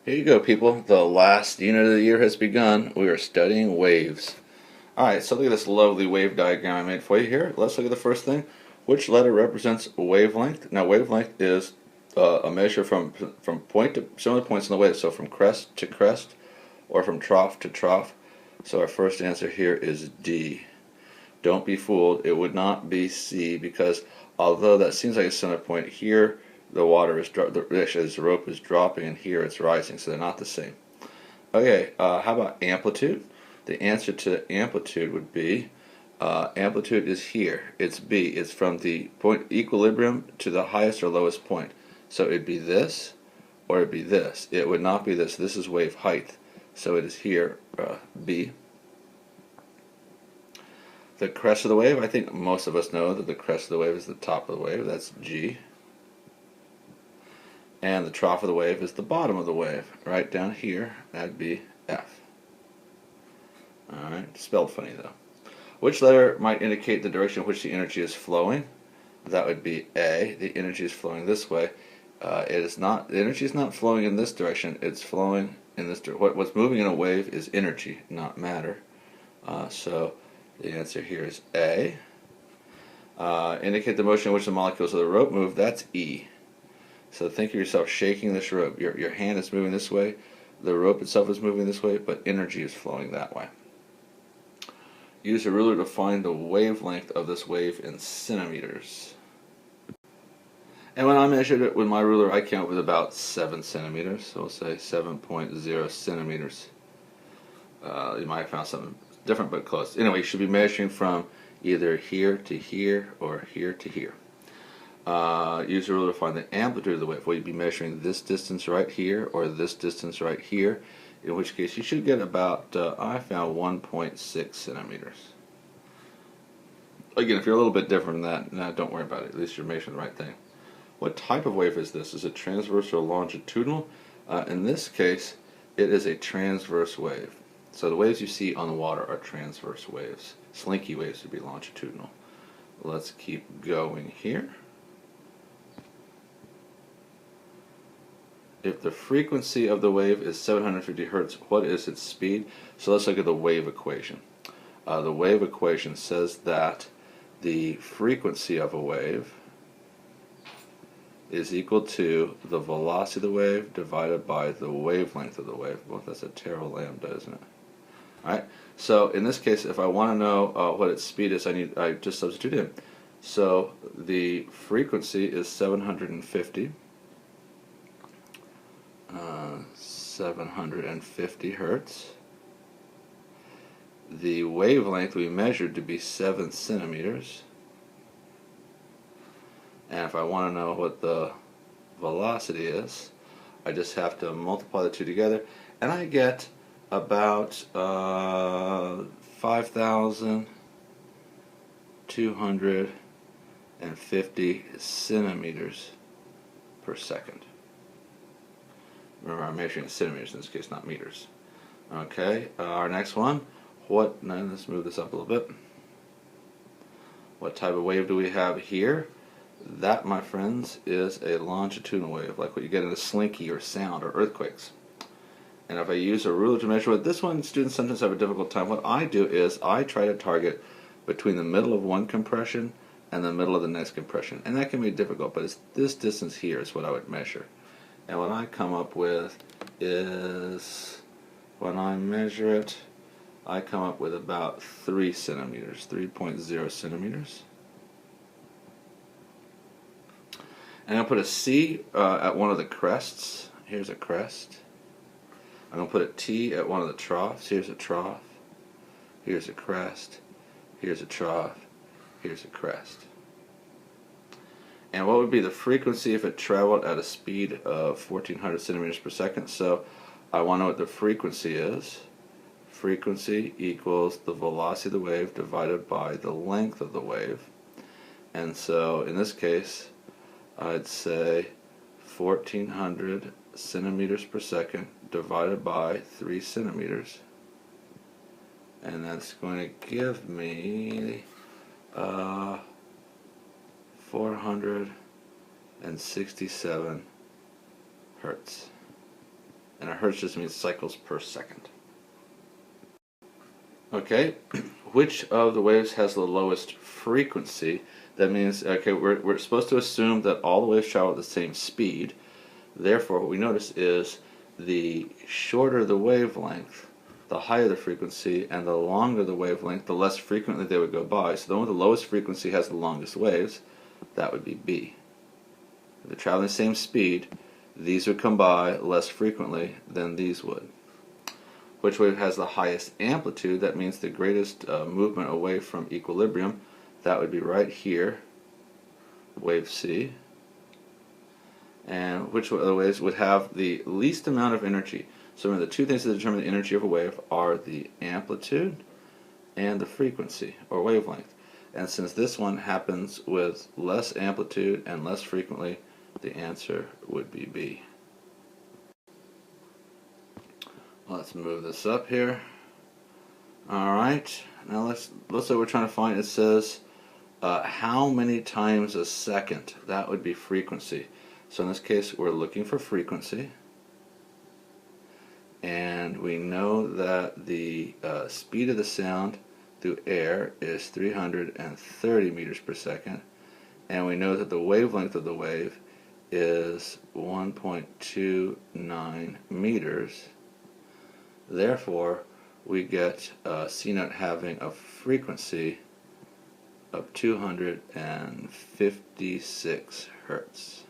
Here you go, people. The last unit of the year has begun. We are studying waves. Alright, so look at this lovely wave diagram I made for you here. Let's look at the first thing. Which letter represents wavelength? Now, wavelength is a measure from point to similar points in the wave, so from crest to crest or from trough to trough. So our first answer here is D. Don't be fooled. It would not be C, because although that seems like a center point, here the water is the rope is dropping, and here it's rising, so they're not the same. Okay, how about amplitude? The answer to amplitude would be amplitude is here. It's B. It's from the point equilibrium to the highest or lowest point. So it'd be this, or it'd be this. It would not be this. This is wave height. So it is here, B. The crest of the wave, I think most of us know that the crest of the wave is the top of the wave. That's G. And the trough of the wave is the bottom of the wave. Right down here, that'd be F. Alright, spelled funny though. Which letter might indicate the direction in which the energy is flowing? That would be A. The energy is flowing this way. It is not. The energy is not flowing in this direction. It's flowing in this direction. What's moving in a wave is energy, not matter. So the answer here is A. Indicate the motion in which the molecules of the rope move. That's E. So think of yourself shaking this rope. Your hand is moving this way. The rope itself is moving this way, but energy is flowing that way. Use a ruler to find the wavelength of this wave in centimeters. And when I measured it with my ruler, I came up with about 7 centimeters. So we'll say 7.0 centimeters. You might have found something different, but close. Anyway, you should be measuring from either here to here or here to here. Use a ruler to find the amplitude of the wave. Will you be measuring this distance right here or this distance right here? In which case you should get about, I found 1.6 centimeters. Again, if you're a little bit different than that, don't worry about it. At least you're measuring the right thing. What type of wave is this? Is it transverse or longitudinal? In this case, it is a transverse wave. So the waves you see on the water are transverse waves. Slinky waves would be longitudinal. Let's keep going here. If the frequency of the wave is 750 hertz, what is its speed? So let's look at the wave equation. The wave equation says that the frequency of a wave is equal to the velocity of the wave divided by the wavelength of the wave. Well, that's a tera lambda, isn't it? Alright, so in this case, if I want to know what its speed is, I just substitute in. So the frequency is 750. 750 hertz. The wavelength we measured to be 7 centimeters. And if I want to know what the velocity is, I just have to multiply the two together, and I get about 5,250 centimeters per second. Remember, I'm measuring centimeters in this case, not meters. Okay, our next one. Now let's move this up a little bit. What type of wave do we have here? That, my friends, is a longitudinal wave, like what you get in a slinky or sound or earthquakes. And if I use a ruler to measure it, this one students sometimes have a difficult time. What I do is I try to target between the middle of one compression and the middle of the next compression. And that can be difficult, but it's this distance here is what I would measure. And what I come up with is, when I measure it, I come up with about 3 centimeters, 3.0 centimeters. And I'll put a C at one of the crests. Here's a crest. I'm going to put a T at one of the troughs. Here's a trough. Here's a crest. Here's a trough. Here's a crest. And what would be the frequency if it traveled at a speed of 1400 centimeters per second? So I want to know what the frequency is. Frequency equals the velocity of the wave divided by the length of the wave. And so in this case, I'd say 1400 centimeters per second divided by 3 centimeters. And that's going to give me 467 hertz. and a hertz just means cycles per second. Okay, which of the waves has the lowest frequency? That means, okay, we're supposed to assume that all the waves travel at the same speed. Therefore, what we notice is the shorter the wavelength, the higher the frequency, and the longer the wavelength, the less frequently they would go by. So the one with the lowest frequency has the longest waves. That would be B. If they're traveling the same speed, these would come by less frequently than these would. Which wave has the highest amplitude? That means the greatest movement away from equilibrium. That would be right here, wave C. And which of the waves would have the least amount of energy? So remember, the two things that determine the energy of a wave are the amplitude and the frequency, or wavelength. And since this one happens with less amplitude and less frequently, the answer would be B. Let's move this up here. Alright, now let's say what we're trying to find. It says how many times a second? That would be frequency. So in this case, we're looking for frequency, and we know that the speed of the sound through air is 330 meters per second, and we know that the wavelength of the wave is 1.29 meters. Therefore, we get C note having a frequency of 256 hertz.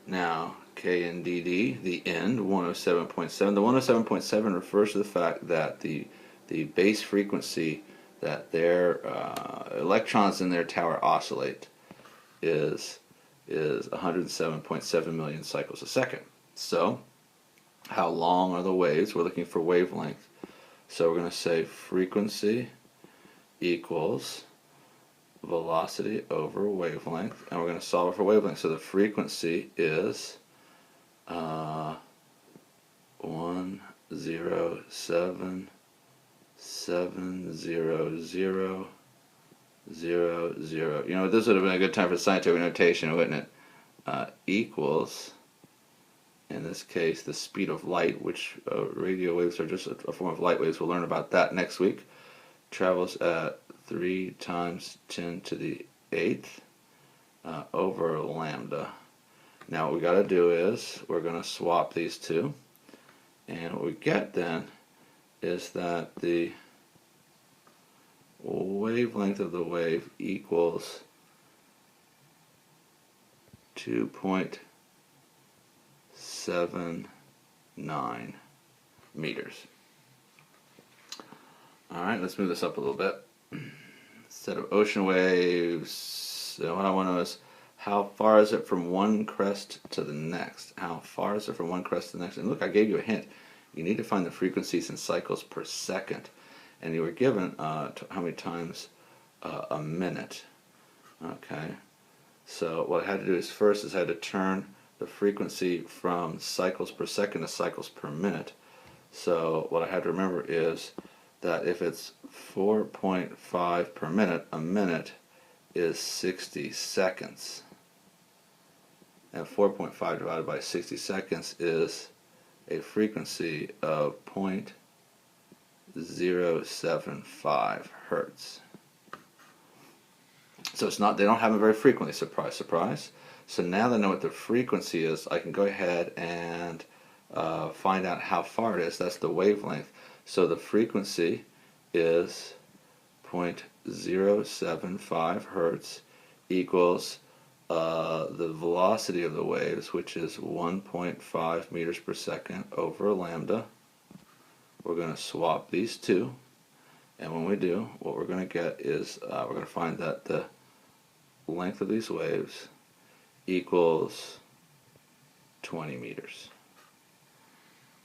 Now, KNDD, the end, 107.7. The 107.7 refers to the fact that the base frequency that their electrons in their tower oscillate is 107.7 million cycles a second. So, how long are the waves? We're looking for wavelength. So we're going to say frequency equals velocity over wavelength, and we're going to solve it for wavelength. So the frequency is 107,700,000. You know, this would have been a good time for scientific notation, wouldn't it? Equals, in this case, the speed of light, which radio waves are just a form of light waves. We'll learn about that next week. Travels at 3 times 10 to the 8th over lambda. Now what we got to do is we're going to swap these two, and what we get then is that the wavelength of the wave equals 2.79 meters. Alright, let's move this up a little bit. Instead of ocean waves, so what I want to know is how far is it from one crest to the next? How far is it from one crest to the next? And look, I gave you a hint. You need to find the frequencies in cycles per second. And you were given how many times a minute. Okay. So what I had to do is first I had to turn the frequency from cycles per second to cycles per minute. So what I had to remember is that if it's 4.5 per minute, a minute is 60 seconds. And 4.5 divided by 60 seconds is a frequency of 0.075 hertz. So it's not, they don't have it very frequently, surprise, surprise. So now that I know what the frequency is, I can go ahead and find out how far it is. That's the wavelength. So the frequency is 0.075 hertz equals the velocity of the waves, which is 1.5 meters per second over lambda. We're going to swap these two, and when we do, what we're going to get is we're going to find that the length of these waves equals 20 meters.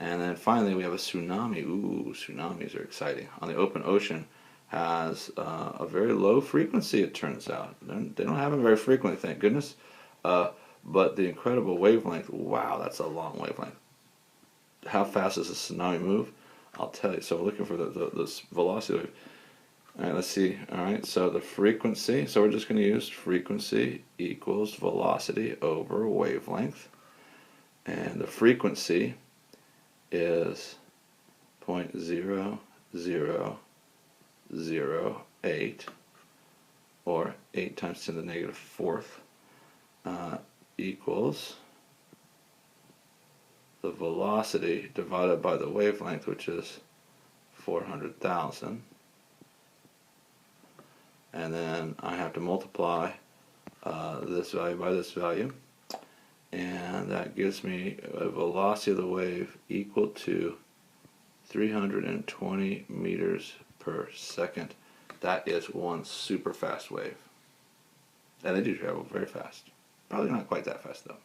And then finally we have a tsunami. Ooh, tsunamis are exciting. On the open ocean has a very low frequency, it turns out. They don't have them very frequently, thank goodness. But the incredible wavelength, wow, that's a long wavelength. How fast does a tsunami move? I'll tell you. So we're looking for this velocity wave. Alright, let's see. Alright, so the frequency, so we're just going to use frequency equals velocity over wavelength. And the frequency is 0.0008, or 8 times 10 to the negative fourth, equals the velocity divided by the wavelength, which is 400,000. And then I have to multiply this value by this value, and that gives me a velocity of the wave equal to 320 meters per second. That is one super fast wave. And they do travel very fast. Probably not quite that fast though.